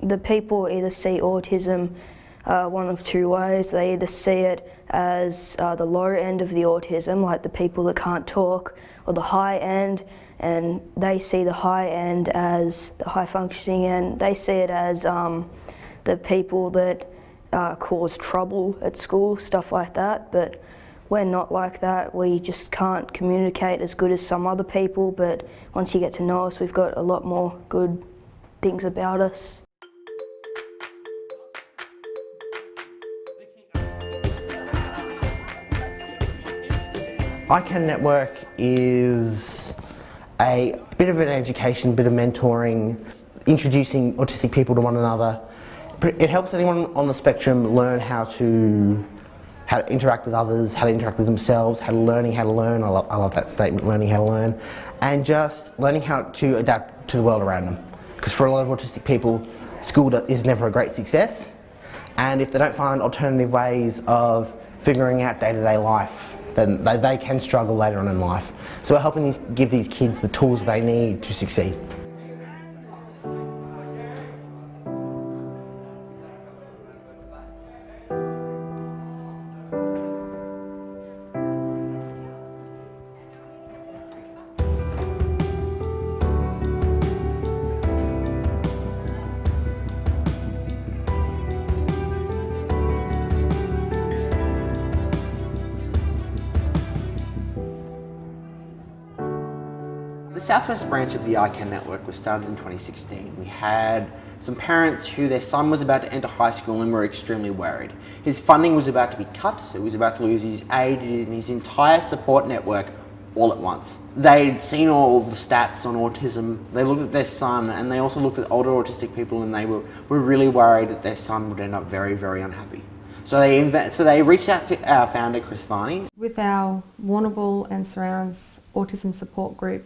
The people either see autism one of two ways. They either see it as the low end of the autism, like the people that can't talk, or the high end, and they see the high end as the high functioning end. They see it as the people that cause trouble at school, stuff like that, but we're not like that. We just can't communicate as good as some other people, but once you get to know us, we've got a lot more good things about us. ICANN Network is a bit of an education, bit of mentoring, introducing autistic people to one another. It helps anyone on the spectrum learn how to interact with others, how to interact with themselves, learning how to learn. I love that statement, learning how to learn, and just learning how to adapt to the world around them. Because for a lot of autistic people, school is never a great success, and if they don't find alternative ways of figuring out day-to-day life, then they can struggle later on in life. So we're helping give these kids the tools they need to succeed. The Southwest branch of the ICANN network was started in 2016. We had some parents who their son was about to enter high school and were extremely worried. His funding was about to be cut, so he was about to lose his aid and his entire support network all at once. They'd seen all of the stats on autism, they looked at their son, and they also looked at older autistic people, and they were really worried that their son would end up very, very unhappy. So they reached out to our founder, Chris Varney. With our Warrnambool and Surrounds Autism Support Group,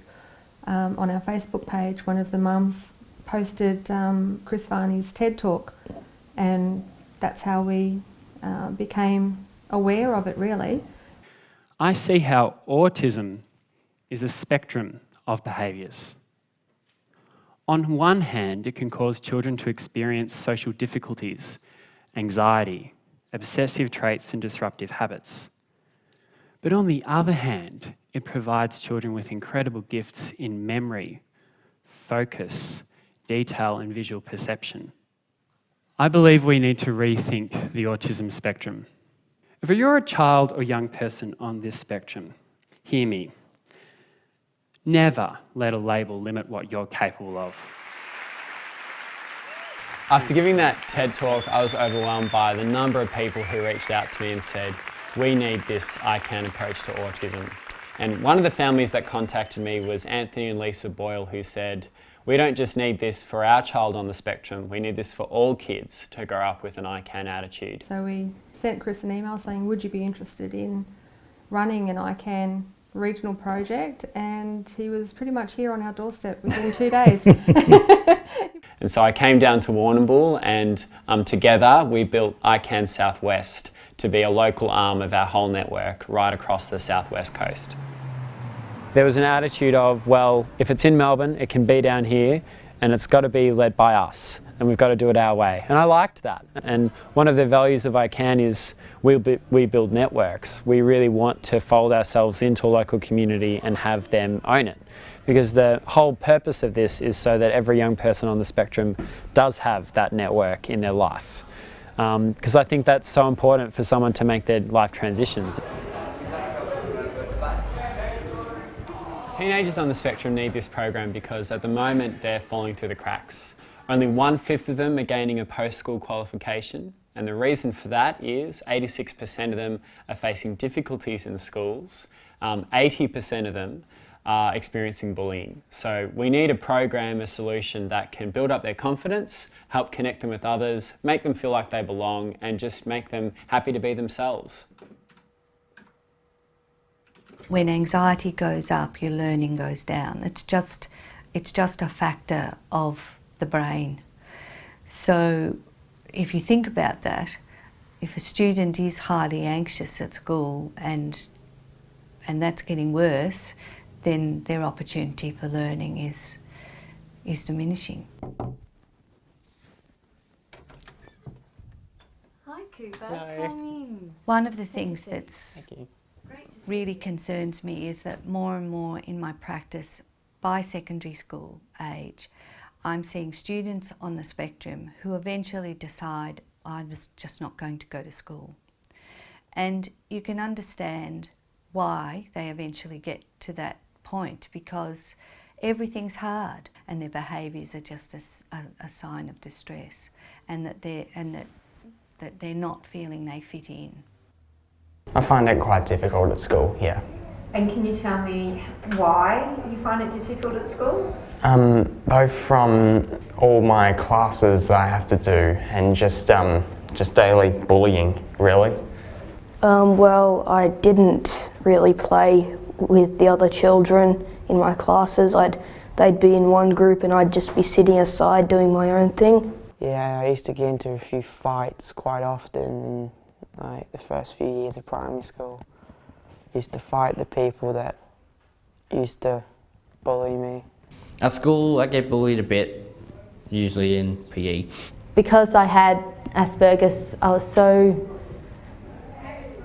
on our Facebook page, one of the mums posted Chris Varney's TED Talk, and that's how we became aware of it, really. I see how autism is a spectrum of behaviours. On one hand, it can cause children to experience social difficulties, anxiety, obsessive traits and disruptive habits. But on the other hand, it provides children with incredible gifts in memory, focus, detail and visual perception. I believe we need to rethink the autism spectrum. If you're a child or young person on this spectrum, hear me. Never let a label limit what you're capable of. After giving that TED Talk, I was overwhelmed by the number of people who reached out to me and said, we need this ICANN approach to autism. And one of the families that contacted me was Anthony and Lisa Boyle, who said, we don't just need this for our child on the spectrum, we need this for all kids to grow up with an ICANN attitude. So we sent Chris an email saying, would you be interested in running an ICANN regional project? And he was pretty much here on our doorstep within 2 days. And so I came down to Warrnambool, and together we built ICANN Southwest to be a local arm of our whole network right across the southwest coast. There was an attitude of, well, if it's in Melbourne, it can be down here, and it's got to be led by us, and we've got to do it our way. And I liked that. And one of the values of ICANN is we build networks. We really want to fold ourselves into a local community and have them own it. Because the whole purpose of this is so that every young person on the spectrum does have that network in their life. Because I think that's so important for someone to make their life transitions. Teenagers on the spectrum need this program because at the moment they're falling through the cracks. Only 1/5 of them are gaining a post-school qualification, and the reason for that is 86% of them are facing difficulties in the schools, 80% of them are experiencing bullying. So we need a program, a solution that can build up their confidence, help connect them with others, make them feel like they belong, and just make them happy to be themselves. When anxiety goes up, your learning goes down. It's just a factor of the brain. So if you think about that, if a student is highly anxious at school and that's getting worse, then their opportunity for learning is diminishing. One of the things that's really concerns me is that more and more in my practice by secondary school age, I'm seeing students on the spectrum who eventually decide, I was just not going to go to school. And you can understand why they eventually get to that point, because everything's hard and their behaviours are just a sign of distress, and that they're not feeling they fit in. I find it quite difficult at school, yeah. And can you tell me why you find it difficult at school? Both from all my classes that I have to do and just daily bullying, really. Well, I didn't really play with the other children in my classes. They'd be in one group and I'd just be sitting aside doing my own thing. Yeah, I used to get into a few fights quite often in the first few years of primary school. I used to fight the people that used to bully me. At school, I get bullied a bit, usually in PE. Because I had Asperger's, I was so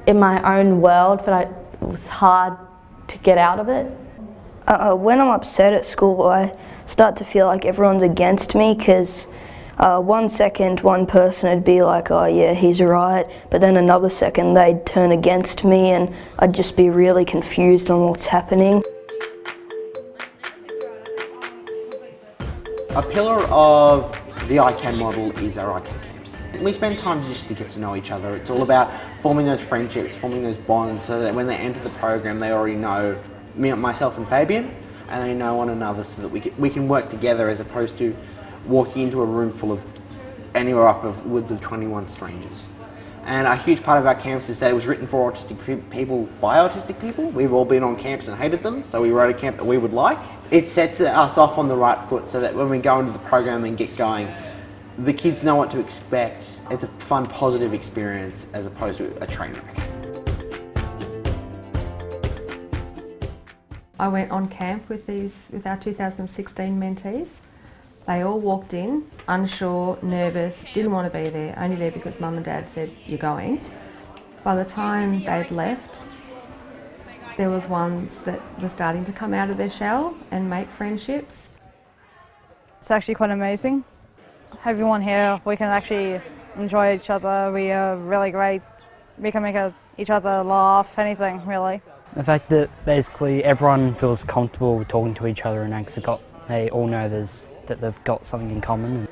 in my own world, but it was hard to get out of it. When I'm upset at school, I start to feel like everyone's against me, because 1 second one person would be like, oh yeah, he's right, but then another second they'd turn against me and I'd just be really confused on what's happening. A pillar of the ICANN model is our ICANN camps. We spend time just to get to know each other. It's all about forming those friendships, forming those bonds, so that when they enter the program they already know myself and Fabian, and they know one another, so that we can work together, as opposed to walking into a room full of anywhere upwards of 21 strangers. And a huge part of our camps is that it was written for autistic people by autistic people. We've all been on camps and hated them, so we wrote a camp that we would like. It sets us off on the right foot, so that when we go into the program and get going, the kids know what to expect. It's a fun, positive experience as opposed to a train wreck. I went on camp with our 2016 mentees. They all walked in, unsure, nervous, didn't want to be there, only there because mum and dad said, you're going. By the time they'd left, there was ones that were starting to come out of their shell and make friendships. It's actually quite amazing. Everyone here, we can actually enjoy each other. We are really great. We can make each other laugh, anything really. The fact that basically everyone feels comfortable talking to each other and they all know that they've got something in common.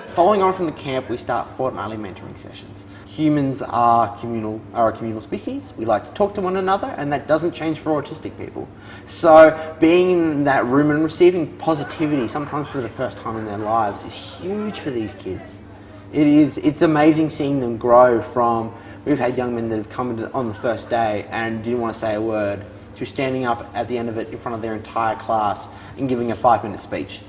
Following on from the camp, we start fortnightly mentoring sessions. Humans are a communal species. We like to talk to one another, and that doesn't change for autistic people. So being in that room and receiving positivity, sometimes for the first time in their lives, is huge for these kids. It's amazing seeing them grow from, we've had young men that have come on the first day and didn't want to say a word, to standing up at the end of it in front of their entire class and giving a 5-minute speech.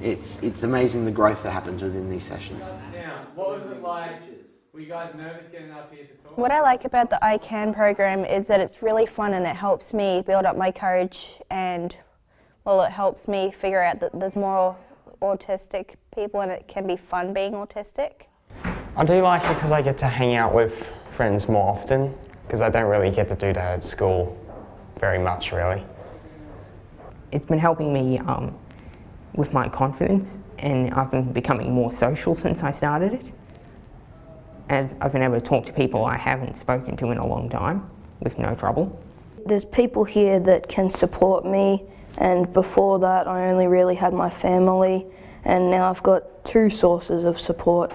It's amazing the growth that happens within these sessions. Now, what was it like? Were you guys nervous getting up here to talk? What I like about the ICANN program is that it's really fun, and it helps me build up my courage, and well, it helps me figure out that there's more autistic people and it can be fun being autistic. I do like it because I get to hang out with friends more often, because I don't really get to do that at school very much, really. It's been helping me with my confidence, and I've been becoming more social since I started it, as I've been able to talk to people I haven't spoken to in a long time with no trouble. There's people here that can support me, and before that I only really had my family, and now I've got 2 sources of support.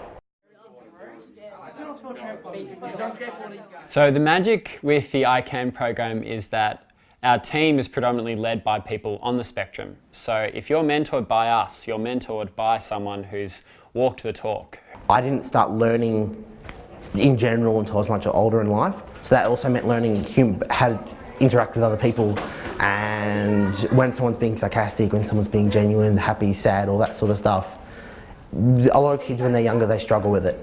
So the magic with the ICANN program is that our team is predominantly led by people on the spectrum. So if you're mentored by us, you're mentored by someone who's walked the talk. I didn't start learning in general until I was much older in life. So that also meant learning how to interact with other people, and when someone's being sarcastic, when someone's being genuine, happy, sad, all that sort of stuff. A lot of kids when they're younger, they struggle with it.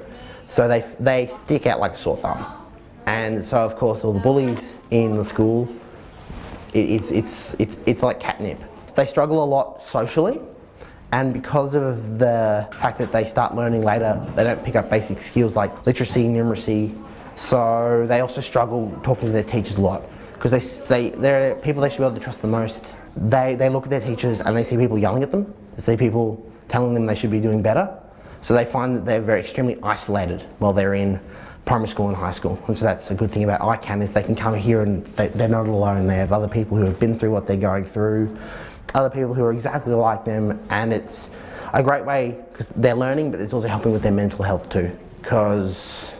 So they stick out like a sore thumb. And so of course all the bullies in the school, it's like catnip. They struggle a lot socially, And because of the fact that they start learning later, they don't pick up basic skills like literacy, numeracy, so they also struggle talking to their teachers a lot because they're people they should be able to trust the most. They look at their teachers and they see people yelling at them, they see people telling them they should be doing better, so they find that they're extremely isolated while they're in primary school and high school. And so that's a good thing about ICANN is they can come here and they're not alone. They have other people who have been through what they're going through, other people who are exactly like them, and it's a great way because they're learning, but it's also helping with their mental health too, because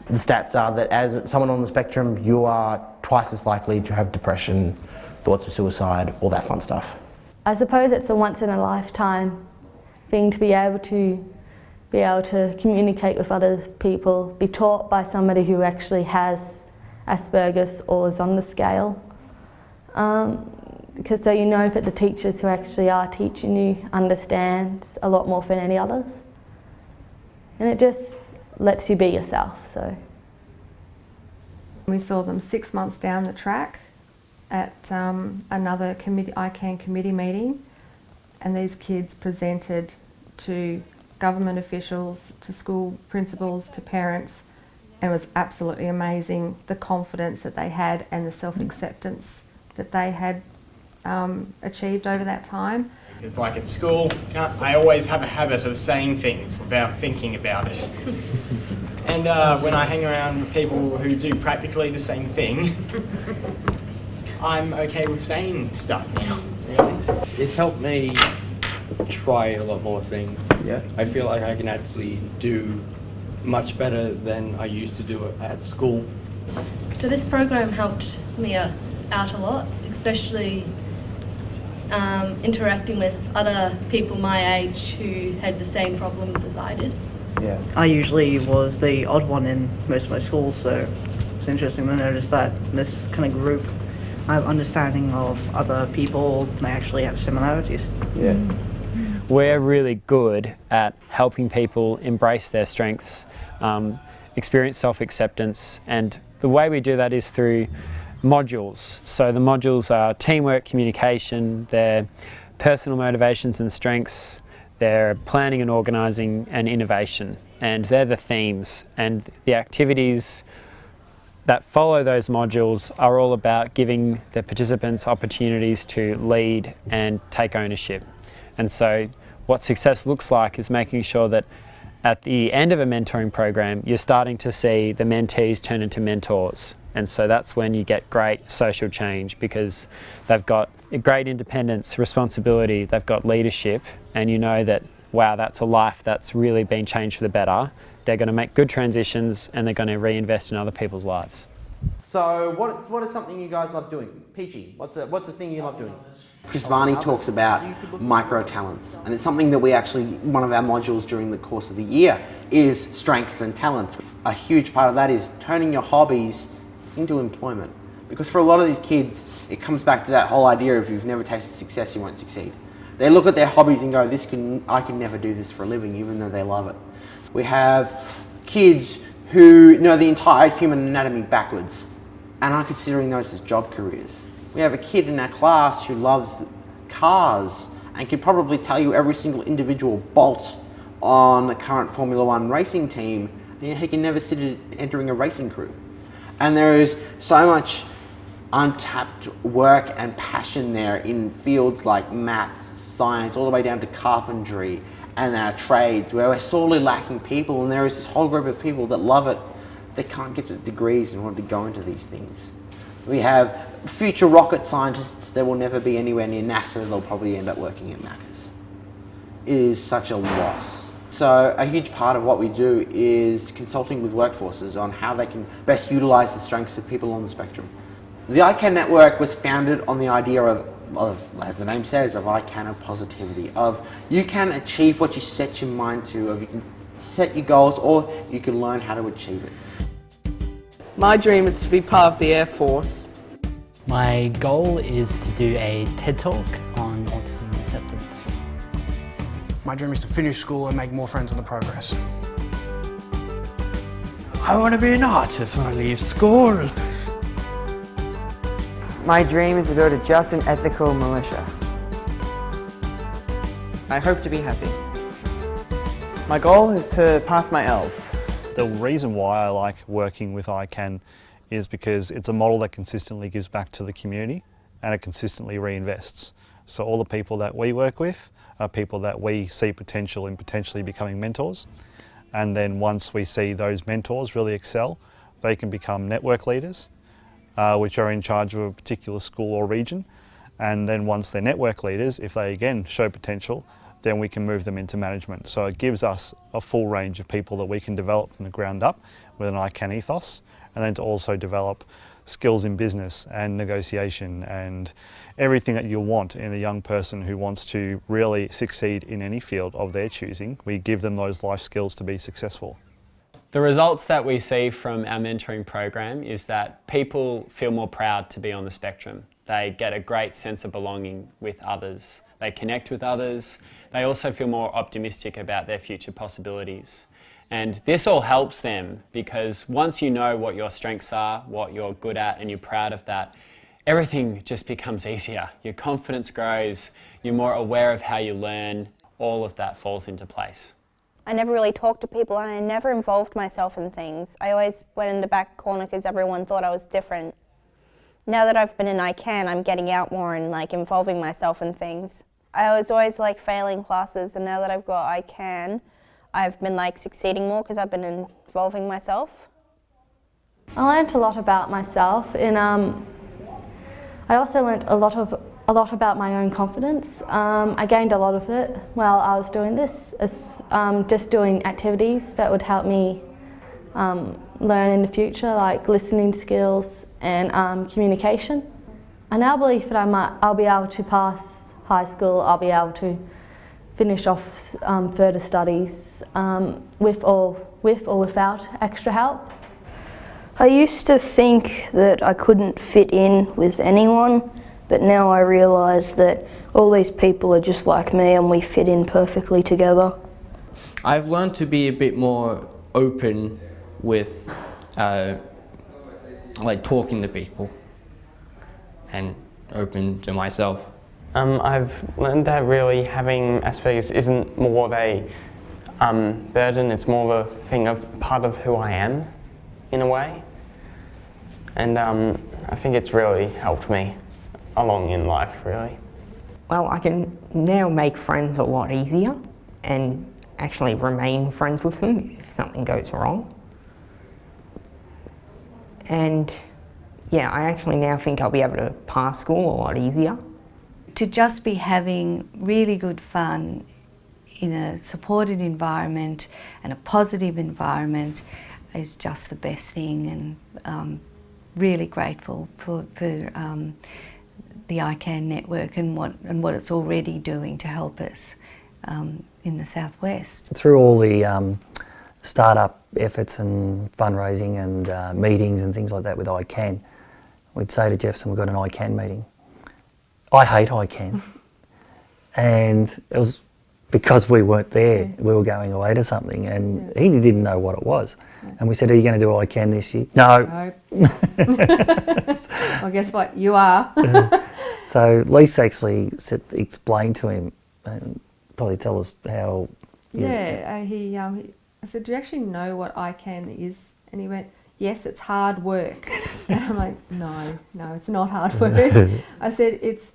the stats are that as someone on the spectrum, you are twice as likely to have depression, thoughts of suicide, all that fun stuff. I suppose it's a once in a lifetime thing to be able to communicate with other people, be taught by somebody who actually has Asperger's or is on the scale. Because so you know that the teachers who actually are teaching you understand a lot more than any others. And it just lets you be yourself, so. We saw them 6 months down the track at another ICANN committee meeting, and these kids presented to government officials, to school principals, to parents, and it was absolutely amazing the confidence that they had and the self-acceptance that they had achieved over that time. Because like at school, I always have a habit of saying things without thinking about it. And when I hang around with people who do practically the same thing, I'm okay with saying stuff now, really. It's helped me try a lot more things. Yeah. I feel like I can actually do much better than I used to do it at school. So this program helped me out a lot, especially interacting with other people my age who had the same problems as I did. Yeah. I usually was the odd one in most of my schools, so it's interesting to notice that in this kind of group I have understanding of other people and they actually have similarities. Yeah. We're really good at helping people embrace their strengths, experience self-acceptance, and the way we do that is through modules. So the modules are teamwork, communication, they're personal motivations and strengths, they're planning and organising, and innovation. And they're the themes, and the activities that follow those modules are all about giving the participants opportunities to lead and take ownership. And so what success looks like is making sure that at the end of a mentoring program, you're starting to see the mentees turn into mentors. And so that's when you get great social change, because they've got great independence, responsibility, they've got leadership, and you know that, wow, that's a life that's really been changed for the better. They're going to make good transitions and they're going to reinvest in other people's lives. So what is something you guys love doing? Peachy, what's a thing you love doing? Chris Varney talks about micro talents, and it's something that we actually, one of our modules during the course of the year is strengths and talents. A huge part of that is turning your hobbies into employment, because for a lot of these kids it comes back to that whole idea of if you've never tasted success you won't succeed. They look at their hobbies and go, I can never do this for a living, even though they love it. We have kids who know the entire human anatomy backwards and are considering those as job careers. We have a kid in our class who loves cars and can probably tell you every single individual bolt on the current Formula One racing team, and yet he can never sit entering a racing crew. And there is so much untapped work and passion there in fields like maths, science, all the way down to carpentry and our trades, where we're sorely lacking people, and there is this whole group of people that love it. They can't get the degrees in order to go into these things. We have future rocket scientists that will never be anywhere near NASA. They'll probably end up working at Macca's. It is such a loss. So a huge part of what we do is consulting with workforces on how they can best utilise the strengths of people on the spectrum. The ICANN network was founded on the idea of, as the name says, of ICANN, of positivity, of you can achieve what you set your mind to, of you can set your goals, or you can learn how to achieve it. My dream is to be part of the Air Force. My goal is to do a TED Talk on autism acceptance. My dream is to finish school and make more friends in the progress. I want to be an artist when I leave school. My dream is to build a just and ethical militia. I hope to be happy. My goal is to pass my L's. The reason why I like working with ICANN is because it's a model that consistently gives back to the community and it consistently reinvests. So all the people that we work with are people that we see potential in potentially becoming mentors. And then once we see those mentors really excel, they can become network leaders, which are in charge of a particular school or region. And then once they're network leaders, if they again show potential, then we can move them into management. So it gives us a full range of people that we can develop from the ground up with an ICANN ethos, and then to also develop skills in business and negotiation and everything that you want in a young person who wants to really succeed in any field of their choosing. We give them those life skills to be successful. The results that we see from our mentoring program is that people feel more proud to be on the spectrum. They get a great sense of belonging with others. They connect with others. They also feel more optimistic about their future possibilities. And this all helps them because once you know what your strengths are, what you're good at, and you're proud of that, everything just becomes easier. Your confidence grows, you're more aware of how you learn, all of that falls into place. I never really talked to people and I never involved myself in things. I always went in the back corner because everyone thought I was different. Now that I've been in ICANN, I'm getting out more and involving myself in things. I was always failing classes, and now that I've got ICANN, I've been succeeding more because I've been involving myself. I learnt a lot about myself, and I also learnt a lot about my own confidence. I gained a lot of it while I was doing this, just doing activities that would help me learn in the future, like listening skills and communication. I now believe that I'll be able to pass high school. I'll be able to finish off further studies with or without extra help. I used to think that I couldn't fit in with anyone, but now I realise that all these people are just like me and we fit in perfectly together. I've learned to be a bit more open with talking to people and open to myself. I've learned that really having Asperger's isn't more of a burden, it's more of a thing of part of who I am, in a way. And I think it's really helped me along in life, really. Well, I can now make friends a lot easier and actually remain friends with them if something goes wrong. And yeah, I actually now think I'll be able to pass school a lot easier. To just be having really good fun in a supported environment and a positive environment is just the best thing, and really grateful for the ICANN network and what it's already doing to help us in the southwest. Through all the startup efforts and fundraising and meetings and things like that with ICANN, we'd say to Jefferson, we've got an ICANN meeting. I hate ICANN, and it was because we weren't there. We were going away to something, and he didn't know what it was. And we said, "Are you going to do ICANN this year?" No. Well, guess what? You are. So Lisa actually explained to him, and probably tell us how. I said, "Do you actually know what ICANN is?" And he went, "Yes, it's hard work." And I'm like, no, it's not hard work. I said, it's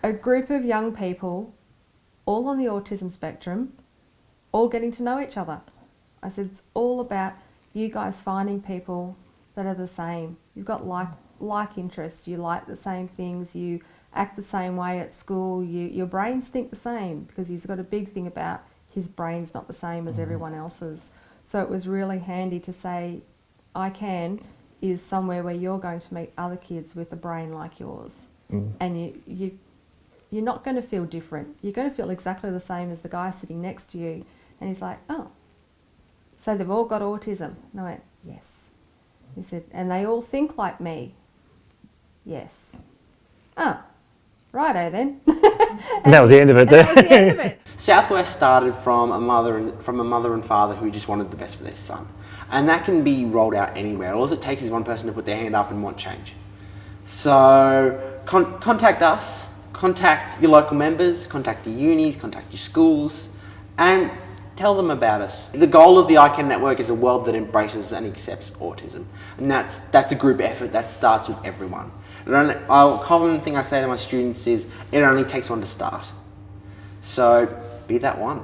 a group of young people, all on the autism spectrum, all getting to know each other. I said, it's all about you guys finding people that are the same. You've got like interests, you like the same things, you act the same way at school, your brains think the same, because he's got a big thing about his brain's not the same as everyone else's. So it was really handy to say, ICANN is somewhere where you're going to meet other kids with a brain like yours. And you're not going to feel different. You're going to feel exactly the same as the guy sitting next to you. And he's like, oh, so they've all got autism? And I went, yes. He said, and they all think like me? Yes. Oh, righto then. And that was the end of it. That was the end of it. Southwest started from a mother and father who just wanted the best for their son. And that can be rolled out anywhere. All it takes is one person to put their hand up and want change. So contact us, contact your local members, contact your unis, contact your schools, and tell them about us. The goal of the ICANN network is a world that embraces and accepts autism. And that's a group effort that starts with everyone. A common thing I say to my students is, it only takes one to start. So be that one.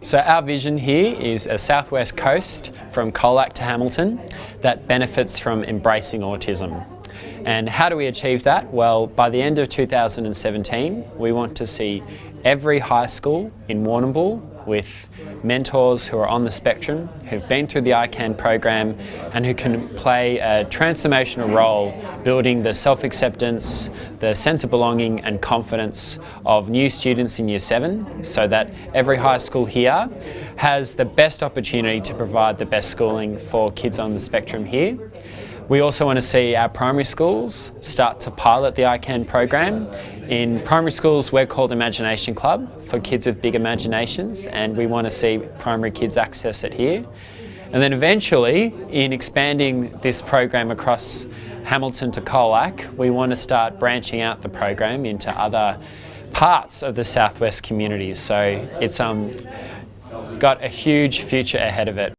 So our vision here is a southwest coast from Colac to Hamilton that benefits from embracing autism. And how do we achieve that? Well, by the end of 2017, we want to see every high school in Warrnambool with mentors who are on the spectrum, who've been through the ICANN program and who can play a transformational role building the self-acceptance, the sense of belonging and confidence of new students in Year 7, so that every high school here has the best opportunity to provide the best schooling for kids on the spectrum here. We also want to see our primary schools start to pilot the ICANN program. In primary schools, we're called Imagination Club for kids with big imaginations, and we want to see primary kids access it here. And then eventually, in expanding this program across Hamilton to Colac, we want to start branching out the program into other parts of the southwest communities. So it's got a huge future ahead of it.